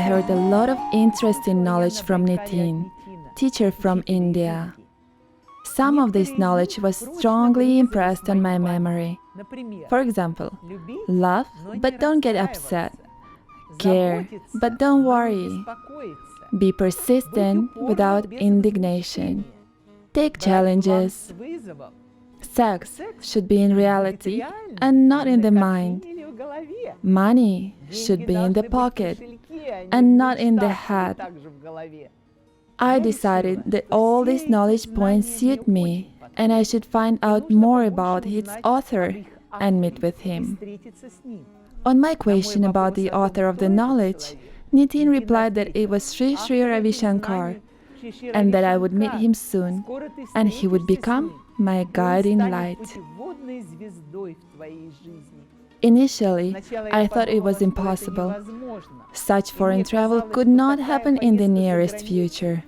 heard a lot of interesting knowledge from Nitin, teacher from India. Some of this knowledge was strongly impressed on my memory. For example, love but don't get upset, care but don't worry, be persistent without indignation, take challenges. Sex should be in reality and not in the mind. Money should be in the pocket and not in the head. I decided that all these knowledge points suit me and I should find out more about its author and meet with him. On my question about the author of the knowledge, Nitin replied that it was Sri Sri Ravi Shankar and that I would meet him soon and he would become my guiding light. Initially, I thought it was impossible. Such foreign travel could not happen in the nearest future,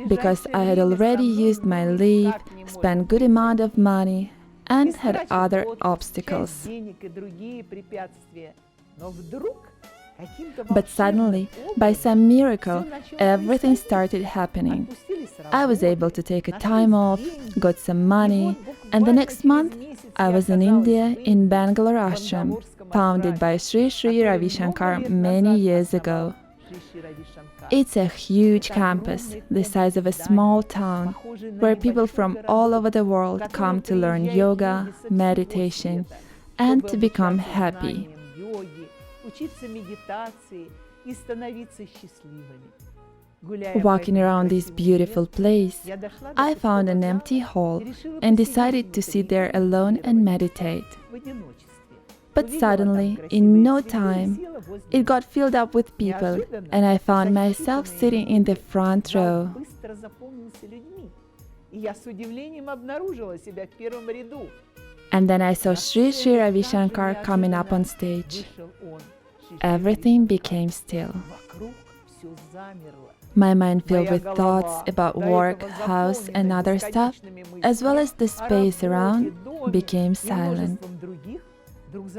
because I had already used my leave, spent good amount of money, and had other obstacles. But suddenly, by some miracle, everything started happening. I was able to take a time off, got some money, and the next month I was in India in Bangalore Ashram, founded by Sri Sri Ravi Shankar many years ago. It's a huge campus, the size of a small town, where people from all over the world come to learn yoga, meditation, and to become happy. Walking around this beautiful place, I found an empty hall and decided to sit there alone and meditate. But suddenly, in no time, it got filled up with people and I found myself sitting in the front row. And then I saw Sri Sri Ravi Shankar coming up on stage. Everything became still. My mind filled with thoughts about work, house and other stuff, as well as the space around, became silent.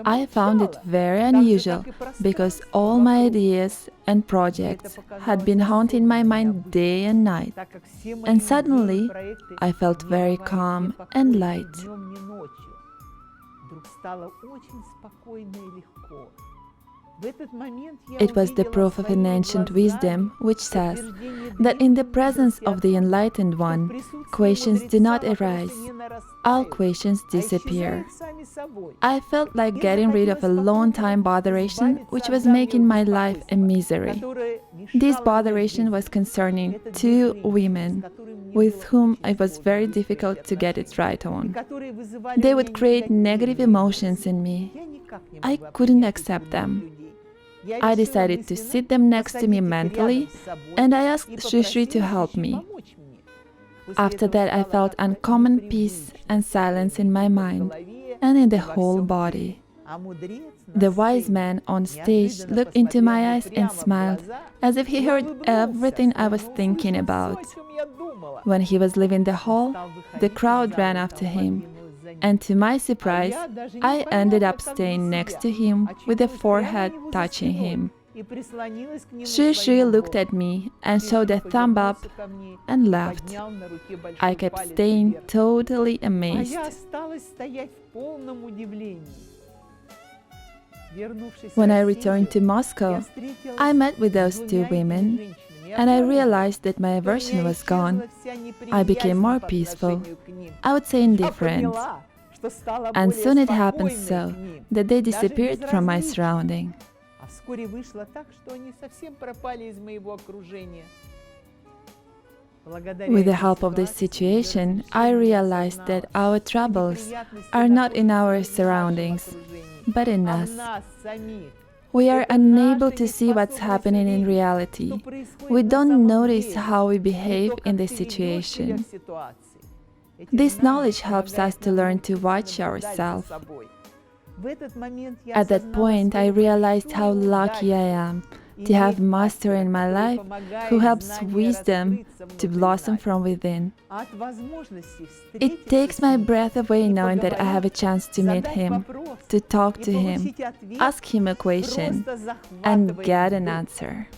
I found it very unusual because all my ideas and projects had been haunting my mind day and night. And suddenly, I felt very calm and light. It was the proof of an ancient wisdom which says that in the presence of the Enlightened One, questions do not arise, all questions disappear. I felt like getting rid of a long-time botheration which was making my life a misery. This botheration was concerning two women with whom it was very difficult to get it right on. They would create negative emotions in me. I couldn't accept them. I decided to sit them next to me mentally, and I asked Sri Sri to help me. After that, I felt uncommon peace and silence in my mind and in the whole body. The wise man on stage looked into my eyes and smiled, as if he heard everything I was thinking about. When he was leaving the hall, the crowd ran after him. And to my surprise, I ended up staying next to him with a forehead touching him. Sri Sri looked at me and showed a thumb up and laughed. I kept staying totally amazed. When I returned to Moscow, I met with those two women and I realized that my aversion was gone. I became more peaceful, I would say indifferent. And soon it happened so that they disappeared from my surrounding. With the help of this situation, I realized that our troubles are not in our surroundings, but in us. We are unable to see what's happening in reality. We don't notice how we behave in the situation. This knowledge helps us to learn to watch ourselves. At that point, I realized how lucky I am to have a master in my life who helps wisdom to blossom from within. It takes my breath away knowing that I have a chance to meet him, to talk to him, ask him a question, and get an answer.